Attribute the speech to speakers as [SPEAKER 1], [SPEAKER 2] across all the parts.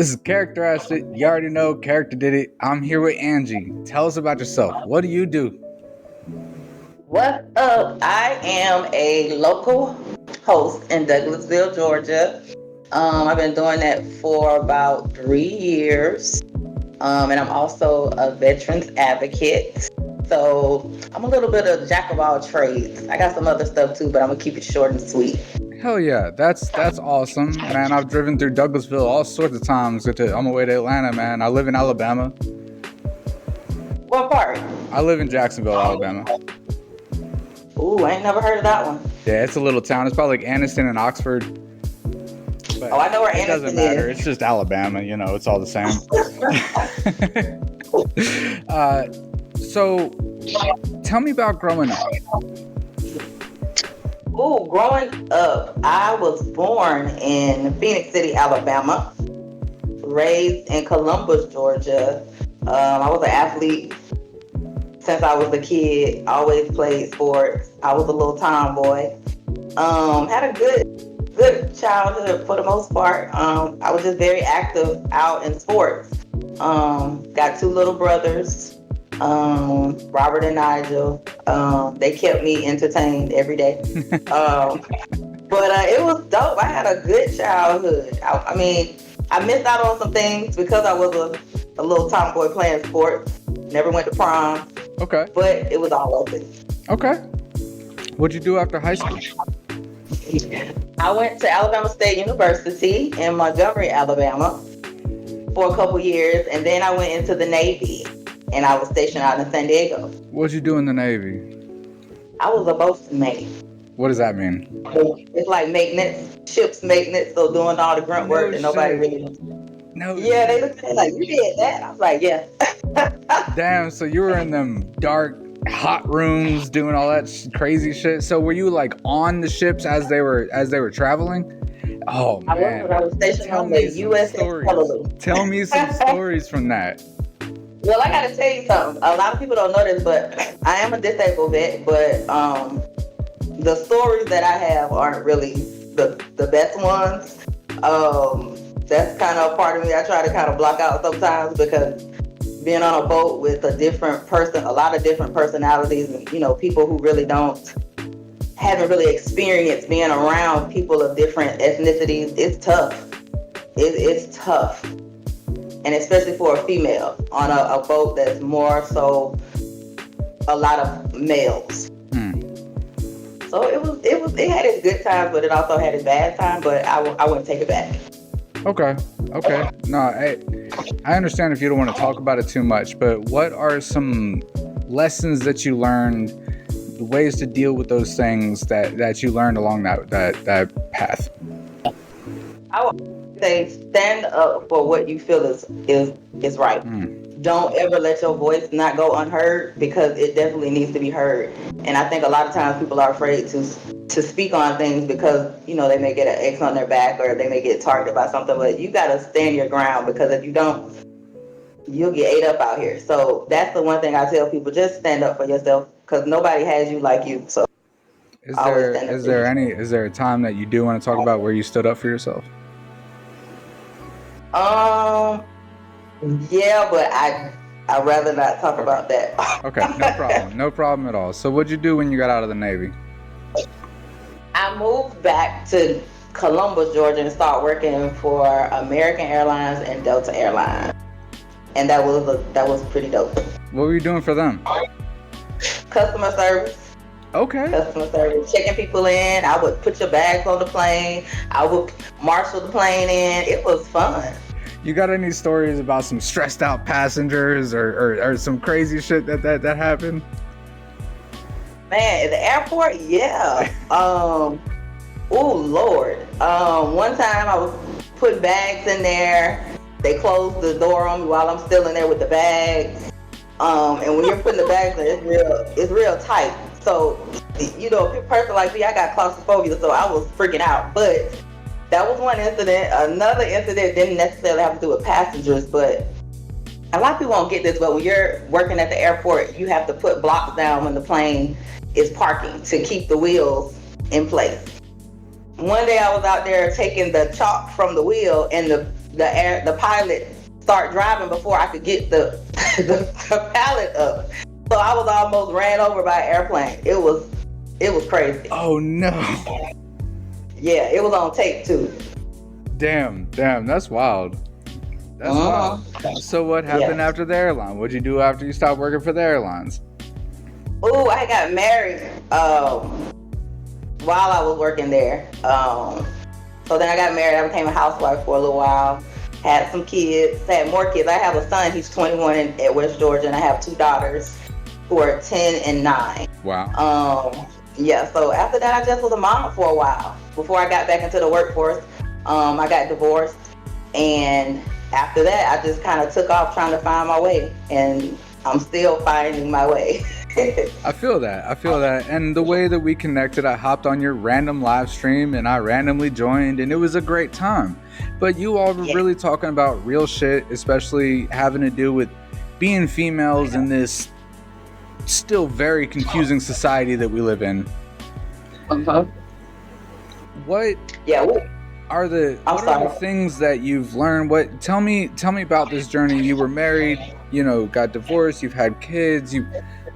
[SPEAKER 1] This is Character Asked It. You already know Character did it. I'm here with Angie. Tell us about yourself. What do you do?
[SPEAKER 2] What's up? I am a local host in Douglasville, Georgia. I've been doing that for about 3 years. And I'm also a veterans advocate. So I'm a little bit of jack of all trades. I got some other stuff too, but I'm gonna keep it short and sweet.
[SPEAKER 1] Hell yeah, that's awesome, man. I've driven through Douglasville all sorts of times. On my way to Atlanta, man. I live in Alabama.
[SPEAKER 2] What part?
[SPEAKER 1] I live in Jacksonville, Alabama.
[SPEAKER 2] Ooh, I ain't never heard of that one.
[SPEAKER 1] Yeah, it's a little town. It's probably like Anniston and Oxford.
[SPEAKER 2] But I know where Anniston is. It
[SPEAKER 1] doesn't matter. It's just Alabama. It's all the same. So, tell me about growing up.
[SPEAKER 2] Ooh, growing up, I was born in Phoenix City, Alabama, raised in Columbus, Georgia. I was an athlete since I was a kid, always played sports. I was a little tomboy. Had a good childhood for the most part. I was just very active out in sports. Got two little brothers, Robert and Nigel. They kept me entertained every day. But it was dope. I had a good childhood. I mean, I missed out on some things because I was a little tomboy playing sports. Never went to prom.
[SPEAKER 1] Okay.
[SPEAKER 2] But it was all worth it.
[SPEAKER 1] Okay. What'd you do after high school?
[SPEAKER 2] I went to Alabama State University in Montgomery, Alabama for a couple years, and then I went into the Navy, and I was stationed out in San Diego.
[SPEAKER 1] What'd you do in the Navy?
[SPEAKER 2] I was a boatswain mate.
[SPEAKER 1] What does that mean?
[SPEAKER 2] It's like maintenance, ship's maintenance, so doing all the grunt work that nobody really...
[SPEAKER 1] No.
[SPEAKER 2] Yeah, they looked at me like, you did that? I was like, yeah.
[SPEAKER 1] Damn, so you were in them dark, hot rooms doing all that crazy shit. So were you like on the ships as they were traveling? Oh man.
[SPEAKER 2] I was stationed on the USS Peleliu.
[SPEAKER 1] Tell me some stories from that.
[SPEAKER 2] Well, I gotta tell you something. A lot of people don't know this, but I am a disabled vet, but the stories that I have aren't really the best ones. That's kind of a part of me I try to kind of block out sometimes, because being on a boat with a lot of different personalities, and people who really haven't really experienced being around people of different ethnicities, it's tough. It's tough, and especially for a female on a boat that's more so a lot of males. So it had its good times, but it also had its bad times. But I wouldn't take it back.
[SPEAKER 1] Okay. No, I understand if you don't want to talk about it too much, but what are some lessons that you learned, ways to deal with those things that you learned along that path?
[SPEAKER 2] I would say stand up for what you feel is right. Don't ever let your voice not go unheard, because it definitely needs to be heard. And I think a lot of times people are afraid to speak on things because, they may get an X on their back, or they may get targeted by something. But you got to stand your ground, because if you don't, you'll get ate up out here. So that's the one thing I tell people: just stand up for yourself, because nobody has you like you. So
[SPEAKER 1] is there a time that you do want to talk about where you stood up for yourself?
[SPEAKER 2] Yeah, but I'd rather not talk about that.
[SPEAKER 1] Okay, no problem at all. So what'd you do when you got out of the Navy?
[SPEAKER 2] I moved back to Columbus, Georgia, and started working for American Airlines and Delta Airlines, and that was pretty dope.
[SPEAKER 1] What were you doing for them?
[SPEAKER 2] Customer service.
[SPEAKER 1] Okay.
[SPEAKER 2] Customer service, checking people in. I would put your bags on the plane. I would marshal the plane in. It was fun.
[SPEAKER 1] You got any stories about some stressed out passengers or some crazy shit that happened?
[SPEAKER 2] Man, at the airport, yeah. Oh Lord. One time I was putting bags in there. They closed the door on me while I'm still in there with the bags. And when you're putting the bags in, it's real tight. So, a person like me, I got claustrophobia, so I was freaking out. But that was one incident. Another incident didn't necessarily have to do with passengers, but a lot of people won't get this, but when you're working at the airport, you have to put blocks down when the plane is parking to keep the wheels in place. One day I was out there taking the chalk from the wheel, and the pilot start driving before I could get the pallet up. So I was almost ran over by an airplane. It was crazy.
[SPEAKER 1] Oh no.
[SPEAKER 2] Yeah, it was on tape too.
[SPEAKER 1] Damn, that's wild. That's wild. So what happened after the airline? What'd you do after you stopped working for the airlines?
[SPEAKER 2] Oh, I got married while I was working there. So then I got married. I became a housewife for a little while. Had some kids. Had more kids. I have a son. He's 21 at West Georgia, and I have two daughters who are 10 and 9.
[SPEAKER 1] Wow.
[SPEAKER 2] Yeah. So after that, I just was a mom for a while before I got back into the workforce. I got divorced, and after that, I just kind of took off trying to find my way, and I'm still finding my way.
[SPEAKER 1] I feel that. And the way that we connected, I hopped on your random live stream and I randomly joined, and it was a great time. But you all were really talking about real shit, especially having to do with being females in this still very confusing society that we live in. What are the things that you've learned? Tell me about this journey. You were married, got divorced, you've had kids,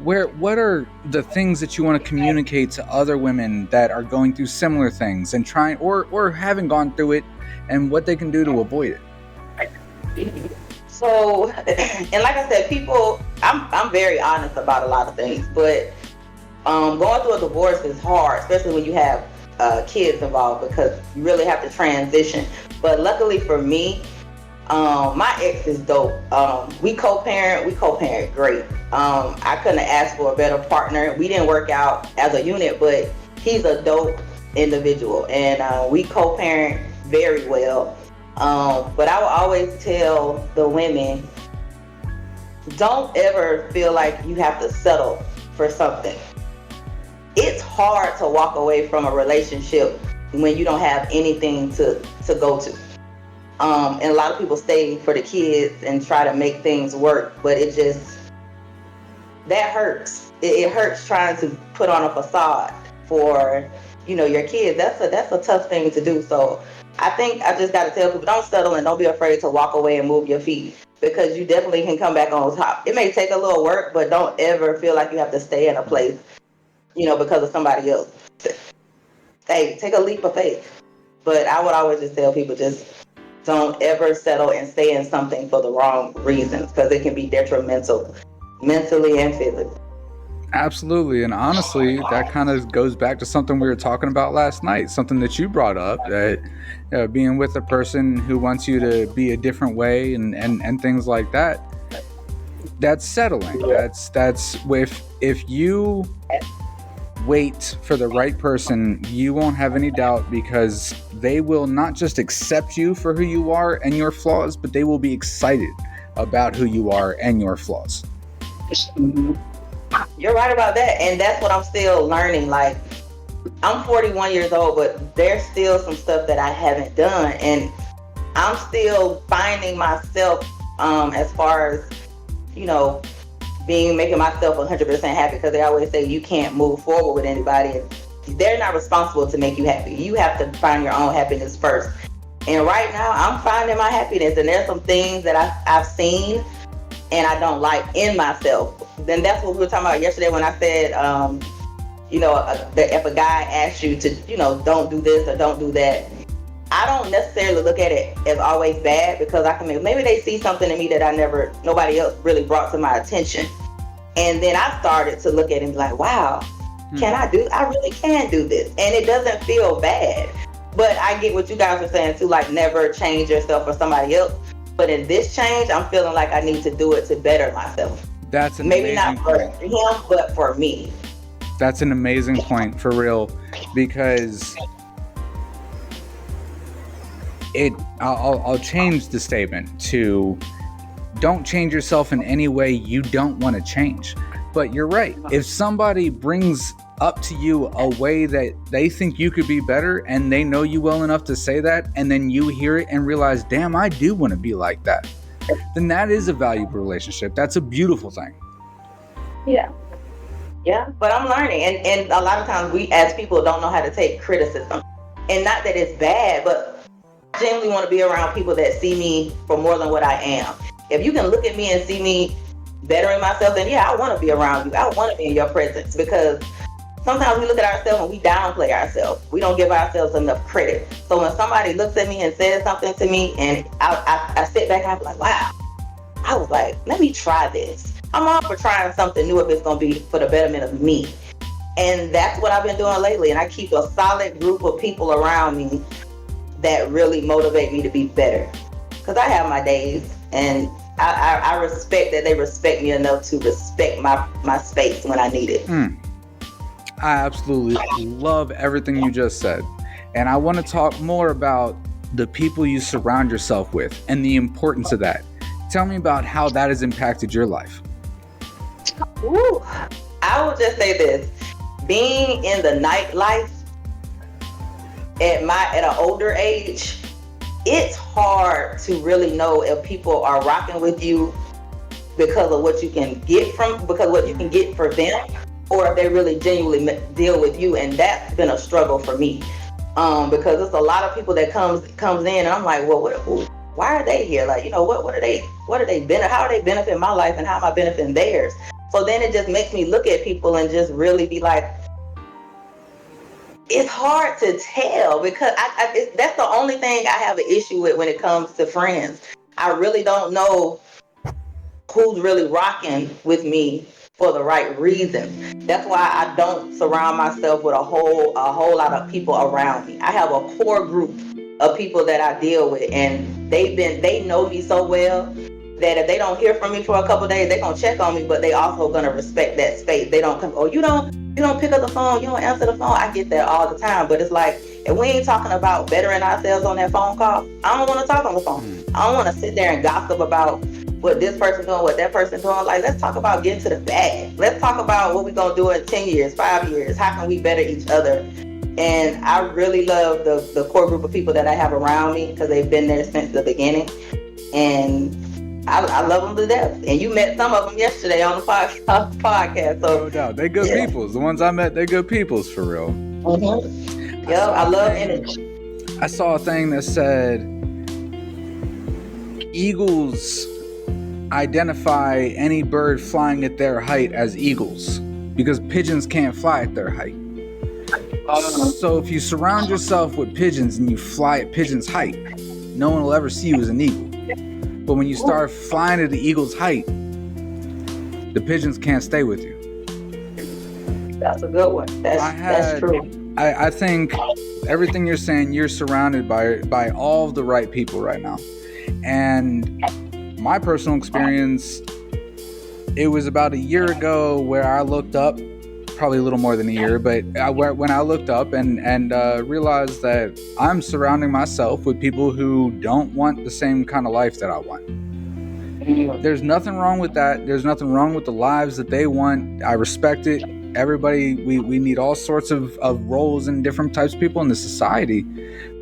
[SPEAKER 1] what are the things that you want to communicate to other women that are going through similar things and trying or having gone through it, and what they can do to avoid it?
[SPEAKER 2] So, and like I said, I'm very honest about a lot of things, but going through a divorce is hard, especially when you have kids involved, because you really have to transition. But luckily for me, my ex is dope. We co-parent great. I couldn't have asked for a better partner. We didn't work out as a unit, but he's a dope individual, and we co-parent very well. But I will always tell the women, don't ever feel like you have to settle for something. It's hard to walk away from a relationship when you don't have anything to go to. And a lot of people stay for the kids and try to make things work, but that hurts. It hurts trying to put on a facade for, your kids. That's a tough thing to do. So I think I just got to tell people, don't settle and don't be afraid to walk away and move your feet, because you definitely can come back on top. It may take a little work, but don't ever feel like you have to stay in a place, because of somebody else. Hey, take a leap of faith. But I would always just tell people, just don't ever settle and stay in something for the wrong reasons, because it can be detrimental mentally and physically.
[SPEAKER 1] Absolutely. And honestly, that kind of goes back to something we were talking about last night, something that you brought up, that being with a person who wants you to be a different way and things like that, that's settling. That's if you wait for the right person, you won't have any doubt, because they will not just accept you for who you are and your flaws, but they will be excited about who you are and your flaws.
[SPEAKER 2] You're right about that, and that's what I'm still learning. Like, I'm 41 years old, but there's still some stuff that I haven't done, and I'm still finding myself as far as, making myself 100% happy, because they always say you can't move forward with anybody. They're not responsible to make you happy. You have to find your own happiness first. And right now, I'm finding my happiness, and there's some things that I've seen and I don't like in myself. Then that's what we were talking about yesterday when I said, that if a guy asks you to, don't do this or don't do that, I don't necessarily look at it as always bad, because maybe they see something in me that nobody else really brought to my attention. And then I started to look at it and be like, wow, I really can do this. And it doesn't feel bad. But I get what you guys are saying too, like never change yourself for somebody else. But in this change, I'm feeling like I need to do it to better myself.
[SPEAKER 1] That's an
[SPEAKER 2] maybe
[SPEAKER 1] amazing
[SPEAKER 2] not for
[SPEAKER 1] point.
[SPEAKER 2] him, but for me.
[SPEAKER 1] That's an amazing point, for real, because I'll change the statement to, don't change yourself in any way you don't want to change. But you're right. If somebody brings up to you a way that they think you could be better, and they know you well enough to say that, and then you hear it and realize, damn, I do want to be like that, then that is a valuable relationship. That's a beautiful thing.
[SPEAKER 2] Yeah, but I'm learning, and a lot of times we as people don't know how to take criticism, and not that it's bad, but genuinely want to be around people that see me for more than what I am. If you can look at me and see me bettering myself, then yeah, I want to be around you. I want to be in your presence, because sometimes we look at ourselves and we downplay ourselves. We don't give ourselves enough credit. So when somebody looks at me and says something to me, and I sit back and I'm like, wow, I was like, let me try this. I'm all for trying something new if it's going to be for the betterment of me. And that's what I've been doing lately. And I keep a solid group of people around me that really motivate me to be better. Because I have my days, and I respect that they respect me enough to respect my space when I need it.
[SPEAKER 1] I absolutely love everything you just said. And I want to talk more about the people you surround yourself with and the importance of that. Tell me about how that has impacted your life.
[SPEAKER 2] Ooh, I will just say this. Being in the nightlife at an older age, it's hard to really know if people are rocking with you because of what you can get for them, or if they really genuinely deal with you. And that's been a struggle for me, because it's a lot of people that comes in, and I'm like, well, why are they here? Like, how are they benefiting my life, and how am I benefiting theirs? So then it just makes me look at people and just really be like, it's hard to tell, because that's the only thing I have an issue with when it comes to friends. I really don't know who's really rocking with me for the right reason. That's why I don't surround myself with a whole lot of people around me. I have a core group of people that I deal with, and they know me so well that if they don't hear from me for a couple of days, they're gonna check on me, but they also gonna respect that space. They don't come, oh, you don't pick up the phone, you don't answer the phone. I get that all the time, but it's like, if we ain't talking about bettering ourselves on that phone call, I don't want to talk on the phone. I don't want to sit there and gossip about what this person doing, what that person doing. Like, let's talk about getting to the bag. Let's talk about what we're gonna do in 10 years, 5 years. How can we better each other? And I really love the core group of people that I have around me, because they've been there since the beginning. And I love them to death. And you met some of them yesterday on the podcast. So,
[SPEAKER 1] no doubt. They good peoples. The ones I met, they good peoples for real.
[SPEAKER 2] Mm-hmm. Yeah, I love energy.
[SPEAKER 1] I saw a thing that said eagles identify any bird flying at their height as eagles, because pigeons can't fly at their height. So if you surround yourself with pigeons and you fly at pigeons' height, no one will ever see you as an eagle. But when you start flying at the eagle's height, the pigeons can't stay with you.
[SPEAKER 2] That's a good one. That's true.
[SPEAKER 1] I think everything you're saying, you're surrounded by all of the right people right now. And my personal experience, it was about a year ago where I looked up, probably a little more than a year, but when I looked up and realized that I'm surrounding myself with people who don't want the same kind of life that I want. There's nothing wrong with that. There's nothing wrong with the lives that they want. I respect it. Everybody, we need all sorts of roles and different types of people in the society.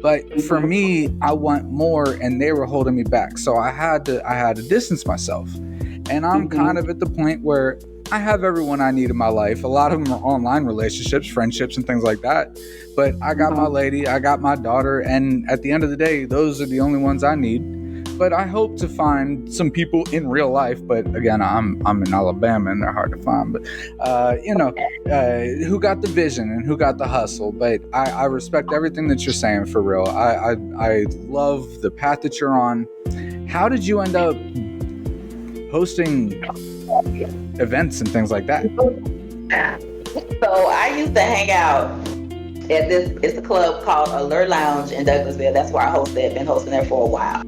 [SPEAKER 1] But for me, I want more, and they were holding me back. So I had to distance myself. And I'm kind of at the point where I have everyone I need in my life. A lot of them are online relationships, friendships, and things like that. But I got my lady, I got my daughter, and at the end of the day, those are the only ones I need. But I hope to find some people in real life. But again, I'm in Alabama, and they're hard to find. But who got the vision and who got the hustle. But I respect everything that you're saying, for real. I love the path that you're on. How did you end up hosting events and things like that?
[SPEAKER 2] So I used to hang out at it's a club called Alert Lounge in Douglasville. That's where I hosted. Been hosting there for a while.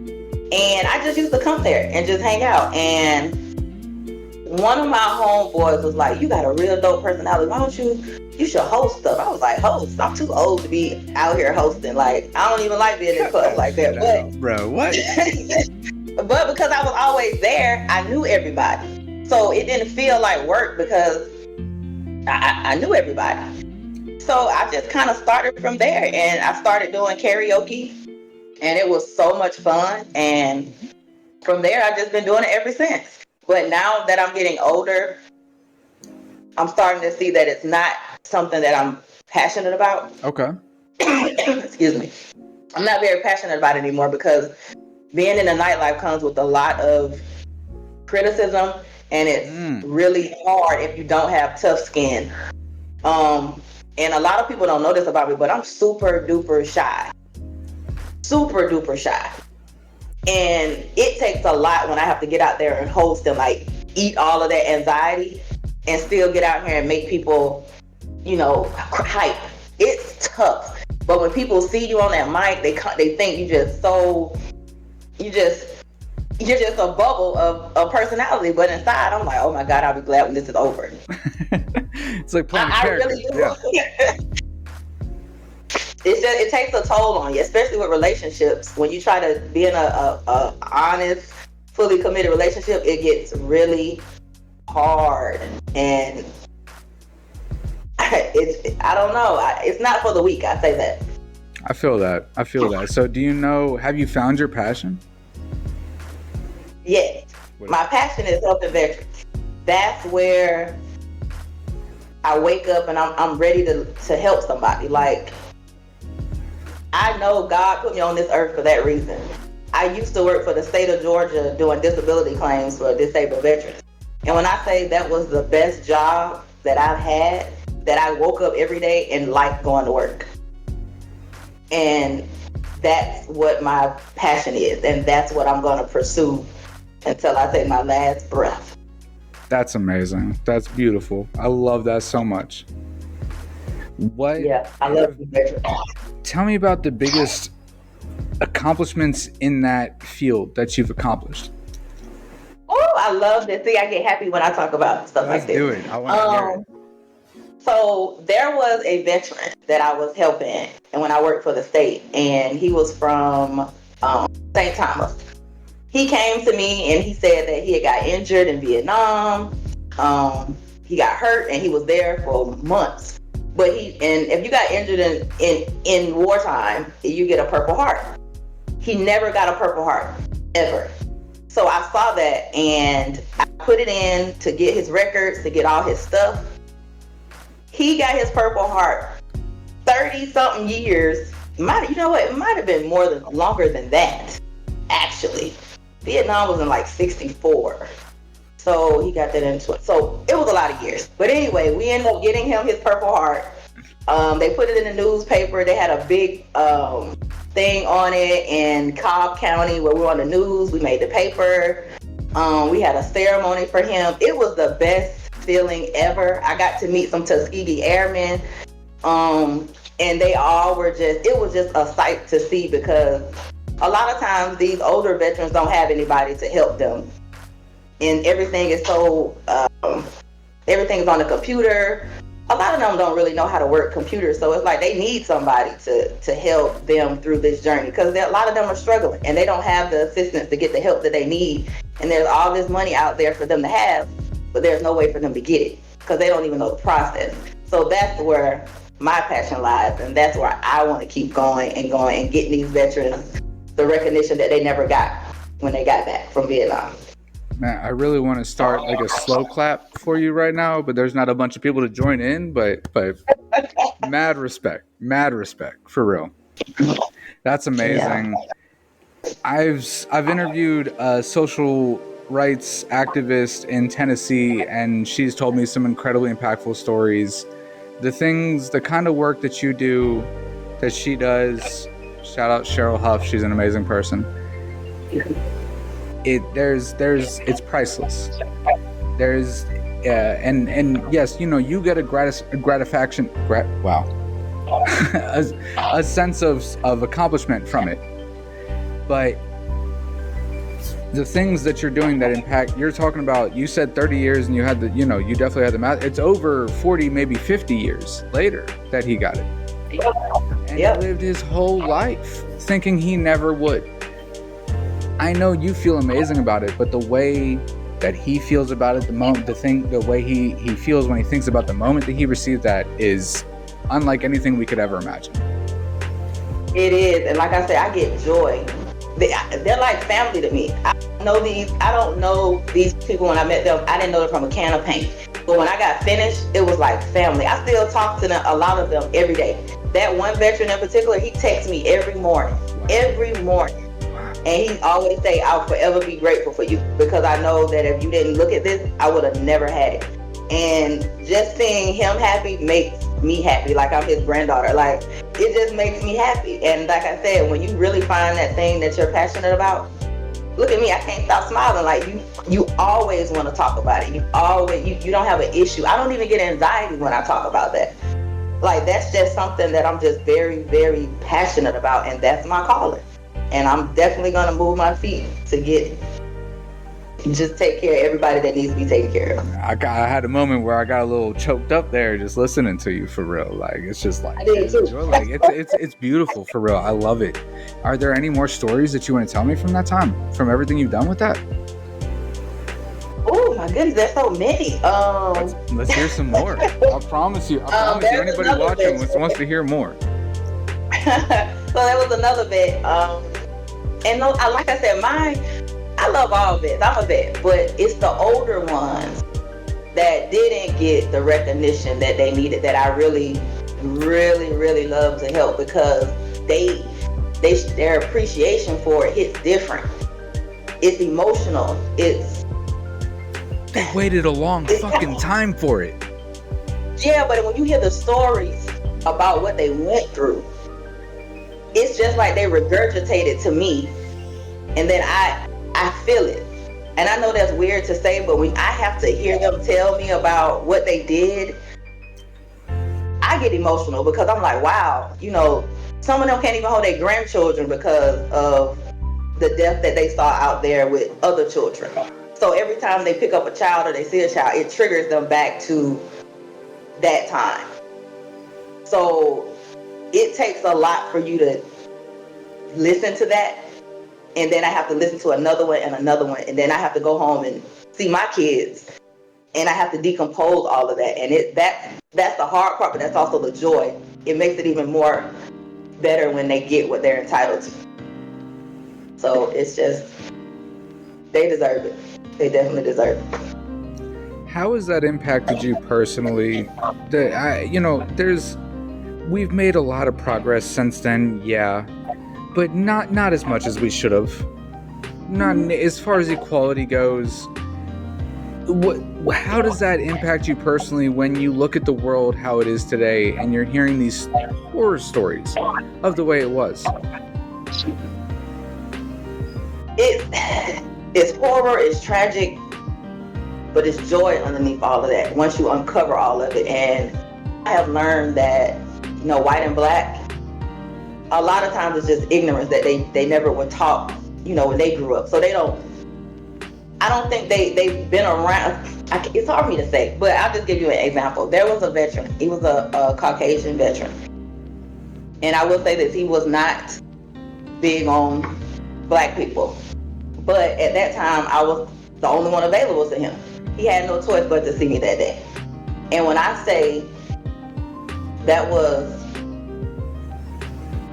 [SPEAKER 2] And I just used to come there and just hang out. And one of my homeboys was like, you got a real dope personality. Why don't you should host stuff. I was like, host? I'm too old to be out here hosting. Like, I don't even like being in clubs like that. But,
[SPEAKER 1] bro, what?
[SPEAKER 2] But because I was always there, I knew everybody. So it didn't feel like work because I knew everybody. So I just kind of started from there, and I started doing karaoke, and it was so much fun. And from there, I've just been doing it ever since. But now that I'm getting older, I'm starting to see that it's not something that I'm passionate about.
[SPEAKER 1] Okay.
[SPEAKER 2] Excuse me. I'm not very passionate about it anymore because being in the nightlife comes with a lot of criticism, and it's really hard if you don't have tough skin. And a lot of people don't know this about me, but I'm super duper shy. Super duper shy. And it takes a lot when I have to get out there and host and like eat all of that anxiety and still get out here and make people, hype. It's tough. But when people see you on that mic, they think you're just a bubble of personality. But inside, I'm like, oh my God, I'll be glad when this is over.
[SPEAKER 1] It's like playing a character.
[SPEAKER 2] I really do. Yeah. It takes a toll on you, especially with relationships. When you try to be in a honest, fully committed relationship, it gets really hard. And I don't know. It's not for the weak. I say that.
[SPEAKER 1] I feel that. So have you found your passion?
[SPEAKER 2] Yes. My passion is helping veterans. That's where I wake up and I'm ready to help somebody. Like, I know God put me on this earth for that reason. I used to work for the state of Georgia doing disability claims for disabled veterans. And when I say that was the best job that I've had, that I woke up every day and liked going to work. And that's what my passion is. And that's what I'm going to pursue until I take my last breath.
[SPEAKER 1] That's amazing. That's beautiful. I love that so much.
[SPEAKER 2] Yeah, I love you, veterans.
[SPEAKER 1] Tell me about the biggest accomplishments in that field that you've accomplished.
[SPEAKER 2] Oh, I love this. See, I get happy when I talk about stuff like this.
[SPEAKER 1] Let's do it. I want to hear it.
[SPEAKER 2] So there was a veteran that I was helping, and when I worked for the state, and he was from St. Thomas. He came to me and he said that he had got injured in Vietnam. He got hurt and he was there for months. But if you got injured in wartime, you get a Purple Heart. He never got a Purple Heart, ever. So I saw that and I put it in to get his records, to get all his stuff. He got his Purple Heart 30-something years. It might have been longer than that, actually. Vietnam was in like 64. So he got that into it. So it was a lot of years. But anyway, we ended up getting him his Purple Heart. They put it in the newspaper. They had a big thing on it in Cobb County where we were on the news. We made the paper. We had a ceremony for him. It was the best feeling ever. I got to meet some Tuskegee Airmen. And they all were it was just a sight to see, because a lot of times these older veterans don't have anybody to help them. And everything is everything is on the computer. A lot of them don't really know how to work computers, so it's like they need somebody to help them through this journey, because a lot of them are struggling and they don't have the assistance to get the help that they need. And there's all this money out there for them to have, but there's no way for them to get it because they don't even know the process. So that's where my passion lies, and that's where I want to keep going and getting these veterans the recognition that they never got when they got back from Vietnam.
[SPEAKER 1] Man, I really want to start like a slow clap for you right now, but there's not a bunch of people to join in. But mad respect for real. That's amazing. Yeah. I've interviewed a social rights activist in Tennessee, and she's told me some incredibly impactful stories. The kind of work that you do, that she does. Shout out Cheryl Huff. She's an amazing person. It's priceless. There's and yes, you get a gratification. A sense of accomplishment from it. But the things that you're doing that impact, you're talking about, you said 30 years and you had you definitely had the math. It's over 40, maybe 50 years later that he got it. And he lived his whole life thinking he never would. I know you feel amazing about it, but the way that he feels about it, the way he feels when he thinks about the moment that he received that is unlike anything we could ever imagine.
[SPEAKER 2] It is, and like I said, I get joy. They're like family to me. I don't know these people when I met them. I didn't know them from a can of paint. But when I got finished, it was like family. I still talk to them, a lot of them, every day. That one veteran in particular, he texts me every morning. every morning. And he always say, I'll forever be grateful for you, because I know that if you didn't look at this, I would have never had it. And just seeing him happy makes me happy. Like, I'm his granddaughter. Like, it just makes me happy. And like I said, when you really find that thing that you're passionate about, look at me, I can't stop smiling. Like, you always want to talk about it. You don't have an issue. I don't even get anxiety when I talk about that. Like, that's just something that I'm just very, very passionate about, and that's my calling. And I'm definitely gonna move my feet to just take care of everybody that needs to be taken care of.
[SPEAKER 1] I had a moment where I got a little choked up there just listening to you, for real. Like, it's just like,
[SPEAKER 2] I did too.
[SPEAKER 1] like it's beautiful, for real. I love it. Are there any more stories that you want to tell me from that time, from everything you've done with that?
[SPEAKER 2] Oh my goodness, there's so many.
[SPEAKER 1] Let's hear some more. I promise you. Anybody watching wants to hear more.
[SPEAKER 2] So there was another vet. And no, like I said, I love all vets. I'm a vet, but it's the older ones that didn't get the recognition that they needed, that I really, really, really love to help, because their appreciation for it hits different. It's emotional.
[SPEAKER 1] They waited a long fucking time for it.
[SPEAKER 2] Yeah, but when you hear the stories about what they went through, it's just like they regurgitated to me, and then I feel it. And I know that's weird to say, but when I have to hear them tell me about what they did, I get emotional, because I'm like, wow, some of them can't even hold their grandchildren because of the death that they saw out there with other children. So every time they pick up a child or they see a child, it triggers them back to that time. So it takes a lot for you to listen to that. And then I have to listen to another one and another one. And then I have to go home and see my kids. And I have to decompose all of that. And that's the hard part, but that's also the joy. It makes it even more better when they get what they're entitled to. So it's just, they deserve it. They definitely deserve it.
[SPEAKER 1] How has that impacted you personally? We've made a lot of progress since then, yeah, but not as much as we should have. Not as far as equality goes. How does that impact you personally when you look at the world how it is today, and you're hearing these horror stories of the way it was?
[SPEAKER 2] It's horror, it's tragic, but it's joy underneath all of that once you uncover all of it. And I have learned that, white and black, a lot of times it's just ignorance that they never were taught, when they grew up. So I don't think they've been around. It's hard for me to say, but I'll just give you an example. There was a veteran. He was a Caucasian veteran. And I will say this, he was not big on black people. But at that time, I was the only one available to him. He had no choice but to see me that day. And when I say that was,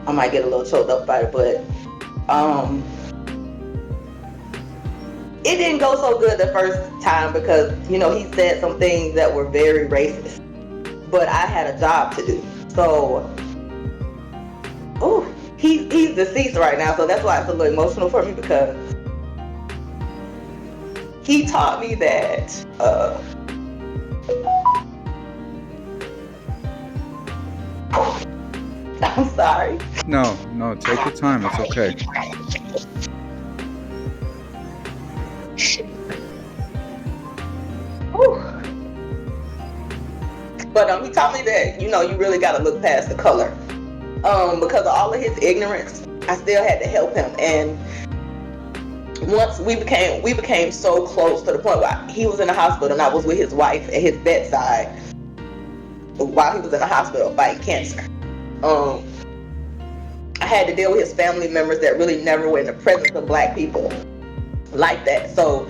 [SPEAKER 2] I might get a little choked up by it, but it didn't go so good the first time, because, he said some things that were very racist. But I had a job to do. So, he's deceased right now, so that's why it's a little emotional for me, because he taught me that I'm sorry.
[SPEAKER 1] No, take your time. It's okay.
[SPEAKER 2] But he taught me that, you really got to look past the color. Because of all of his ignorance, I still had to help him. And once we became so close to the point where he was in the hospital and I was with his wife at his bedside while he was in the hospital fighting cancer. I had to deal with his family members that really never were in the presence of black people like that. So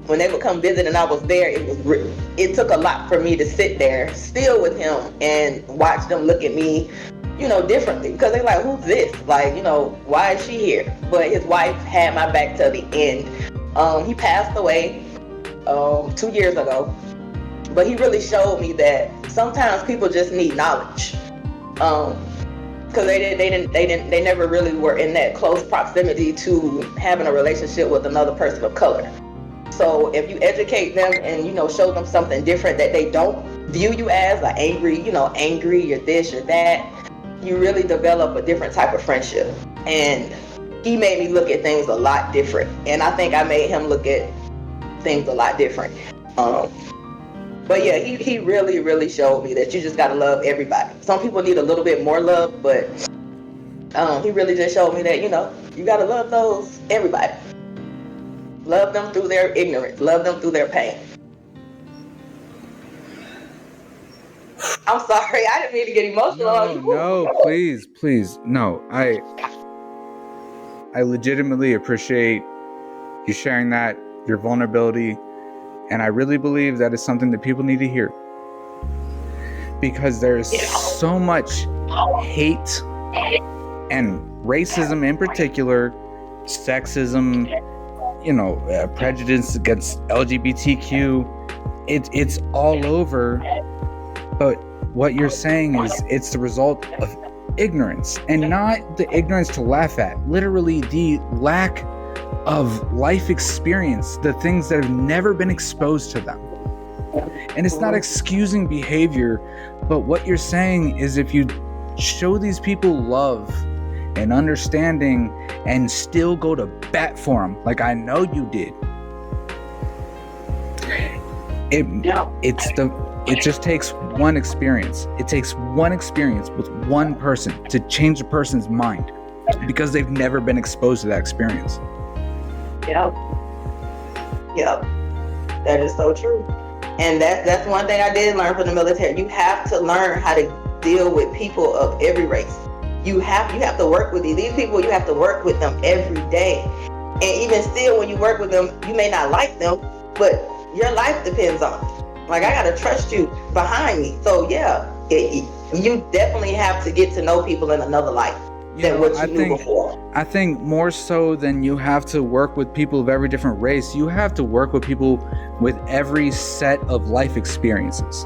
[SPEAKER 2] when they would come visit and I was there, it took a lot for me to sit there still with him and watch them look at me, differently, because they're like, who's this? Like, why is she here? But his wife had my back to the end. He passed away 2 years ago, but he really showed me that sometimes people just need knowledge. Because because they never really were in that close proximity to having a relationship with another person of color. So if you educate them and, you know, show them something different that they don't view you as, like angry, you're this, you're that, you really develop a different type of friendship. And he made me look at things a lot different. And I think I made him look at things a lot different. But yeah, he really, really showed me that you just gotta love everybody. Some people need a little bit more love, but he really just showed me that, you gotta love everybody. Love them through their ignorance. Love them through their pain. I'm sorry, I didn't mean to get emotional on you.
[SPEAKER 1] No, please. No, I legitimately appreciate you sharing that, your vulnerability, and I really believe that is something that people need to hear. Because there's so much hate and racism in particular, sexism, prejudice against LGBTQ. It's all over. But what you're saying is it's the result of ignorance, and not the ignorance to laugh at, literally the lack of life experience, the things that have never been exposed to them. And it's not excusing behavior, but what you're saying is if you show these people love and understanding and still go to bat for them, like I know you did, it just takes one experience. It takes one experience with one person to change a person's mind because they've never been exposed to that experience.
[SPEAKER 2] Yep. That is so true. And that's one thing I did learn from the military. You have to learn how to deal with people of every race. You have to work with these people. You have to work with them every day. And even still, when you work with them, you may not like them, but your life depends on it. Like, I gotta trust you behind me. So yeah, you definitely have to get to know people in another light than what you knew before.
[SPEAKER 1] I think more so than you have to work with people of every different race, you have to work with people with every set of life experiences.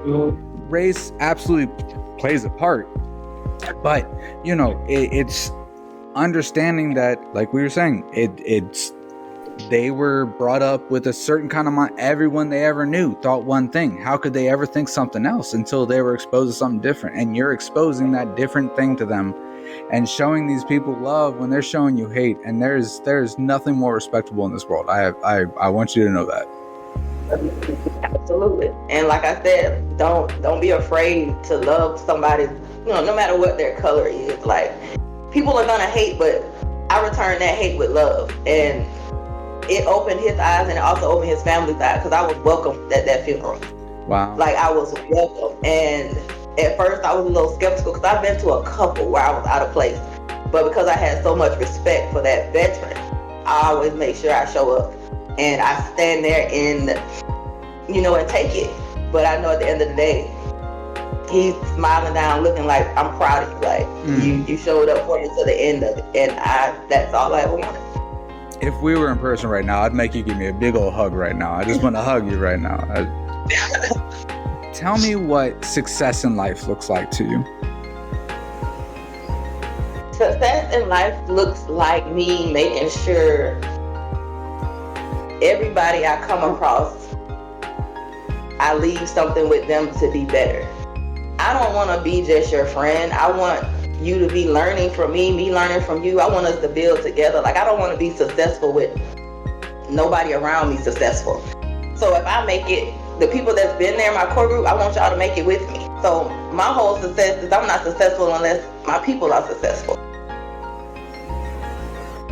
[SPEAKER 1] Mm-hmm. Race absolutely plays a part, but it's understanding that, like we were saying, it's they were brought up with a certain kind of mind. Everyone they ever knew thought one thing. How could they ever think something else until they were exposed to something different? And you're exposing that different thing to them and showing these people love when they're showing you hate. And there's nothing more respectable in this world. I want you to know that.
[SPEAKER 2] Absolutely. And like I said, don't be afraid to love somebody, no matter what their color is. Like, people are gonna hate, but I return that hate with love. And it opened his eyes, and it also opened his family's eyes, because I was welcomed at that funeral.
[SPEAKER 1] Wow.
[SPEAKER 2] Like, I was welcome. And at first I was a little skeptical, because I've been to a couple where I was out of place. But because I had so much respect for that veteran, I always make sure I show up. And I stand there and, and take it. But I know at the end of the day, he's smiling down, looking like, I'm proud of you. Like, you showed up for me to the end of it. And that's all I ever wanted.
[SPEAKER 1] If we were in person right now, I'd make you give me a big old hug right now. I just want to hug you right now. Tell me what success in life looks like to you.
[SPEAKER 2] Success in life looks like me making sure everybody I come across, I leave something with them to be better. I don't want to be just your friend. I want you to be learning from me learning from you. I want us to build together. Like, I don't want to be successful with nobody around me successful. So if I make it, the people that's been there in my core group, I want y'all to make it with me. So my whole success is I'm not successful unless my people are successful.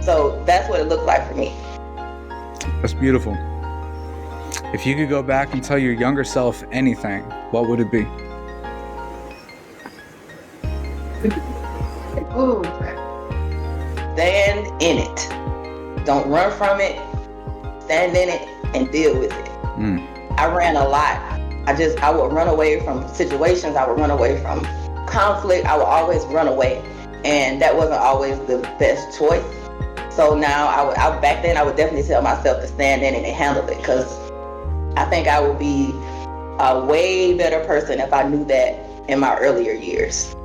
[SPEAKER 2] So that's what it looks like for me.
[SPEAKER 1] That's beautiful. If you could go back and tell your younger self anything, what would it be?
[SPEAKER 2] Ooh. Stand in it. Don't run from it. Stand in it and deal with it. I ran a lot. I would run away from situations. I would run away from conflict. I would always run away. And that wasn't always the best choice. So now back then I would definitely tell myself to stand in it and handle it, because I think I would be a way better person if I knew that in my earlier years.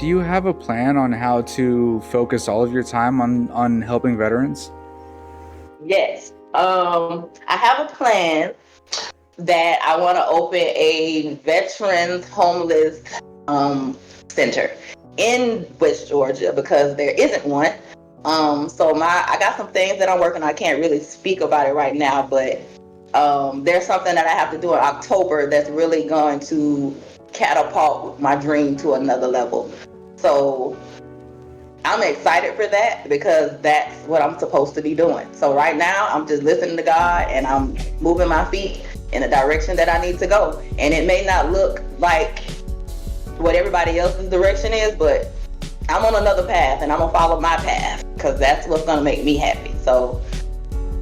[SPEAKER 1] do you have a plan on how to focus all of your time on helping veterans?
[SPEAKER 2] Yes. I have a plan that I want to open a veterans homeless center in West Georgia because there isn't one. So I got some things that I'm working on. I can't really speak about it right now, but there's something that I have to do in October that's really going to catapult my dream to another level. So I'm excited for that because that's what I'm supposed to be doing. So right now I'm just listening to God and I'm moving my feet in the direction that I need to go. And it may not look like what everybody else's direction is, but I'm on another path and I'm gonna follow my path because that's what's gonna make me happy. So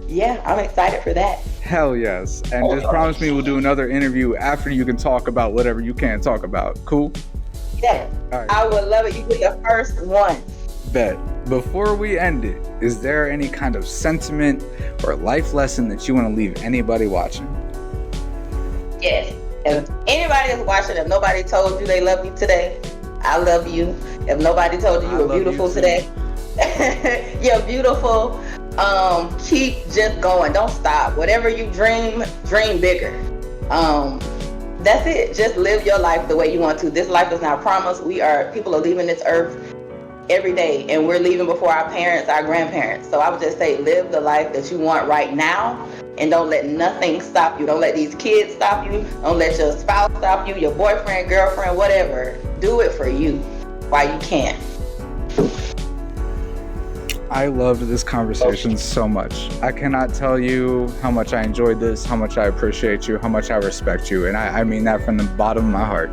[SPEAKER 2] yeah, I'm excited for that.
[SPEAKER 1] Hell yes. And just promise me we'll do another interview after you can talk about whatever you can't talk about. Cool?
[SPEAKER 2] Yeah. All right. I would love it. You be the first one.
[SPEAKER 1] Bet. Before we end it, is there any kind of sentiment or life lesson that you want to leave anybody watching?
[SPEAKER 2] Yes. If anybody is watching, if nobody told you they love you today, I love you. If nobody told you you were beautiful today, you're beautiful. Keep just going. Don't stop. Whatever you dream bigger. That's it. Just live your life the way you want to. This life is not promised. People are leaving this earth every day, and we're leaving before our parents, our grandparents. So I would just say live the life that you want right now, and don't let nothing stop you. Don't let these kids stop you. Don't let your spouse stop you, your boyfriend, girlfriend, whatever. Do it for you while you can.
[SPEAKER 1] I loved this conversation so much. I cannot tell you how much I enjoyed this, how much I appreciate you, how much I respect you, and I mean that from the bottom of my heart.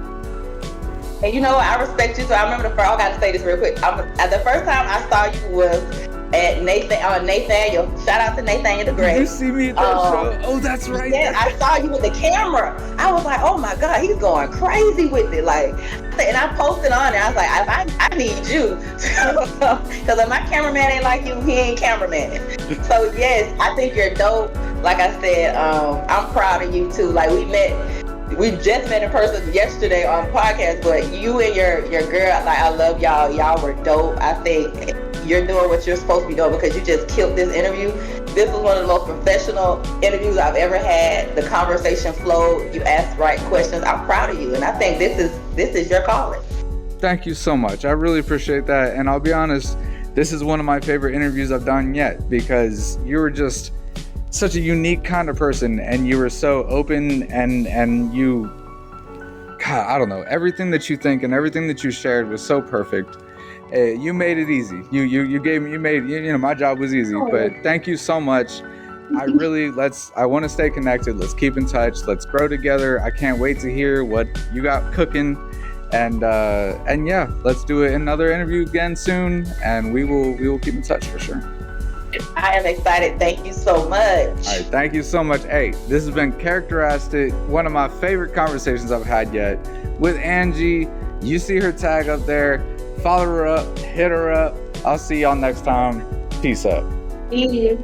[SPEAKER 2] And you know what? I respect you too. I remember I got to say this real quick. The first time I saw you was at Nathaniel. Shout out to Nathaniel the Great.
[SPEAKER 1] Did you see me at that show? Oh, that's right.
[SPEAKER 2] Yeah, I saw you with the camera. I was like, oh my God, he's going crazy with it. Like, and I posted on it. I was like, I need you. Because if my cameraman ain't like you, he ain't cameraman. So yes, I think you're dope. Like I said, I'm proud of you too. Like we just met in person yesterday on the podcast, but you and your girl, like, I love y'all. Y'all were dope. I think you're doing what you're supposed to be doing because you just killed this interview. This was one of the most professional interviews I've ever had. The conversation flowed. You asked right questions. I'm proud of you, and I think this is your calling.
[SPEAKER 1] Thank you so much. I really appreciate that. And I'll be honest, this is one of my favorite interviews I've done yet because you were just such a unique kind of person, and you were so open, and you, God, I don't know, everything that you think and everything that you shared was so perfect. You made it easy. My job was easy. But thank you so much. I want to stay connected. Let's keep in touch. Let's grow together. I can't wait to hear what you got cooking. And yeah, let's do another interview again soon, and we will keep in touch for sure.
[SPEAKER 2] I am excited. Thank you so much.
[SPEAKER 1] All right, thank you so much. Hey, this has been Characteristic, one of my favorite conversations I've had yet with Angie. You see her tag up there. Follow her up, hit her up. I'll see y'all next time. Peace up.
[SPEAKER 2] See you.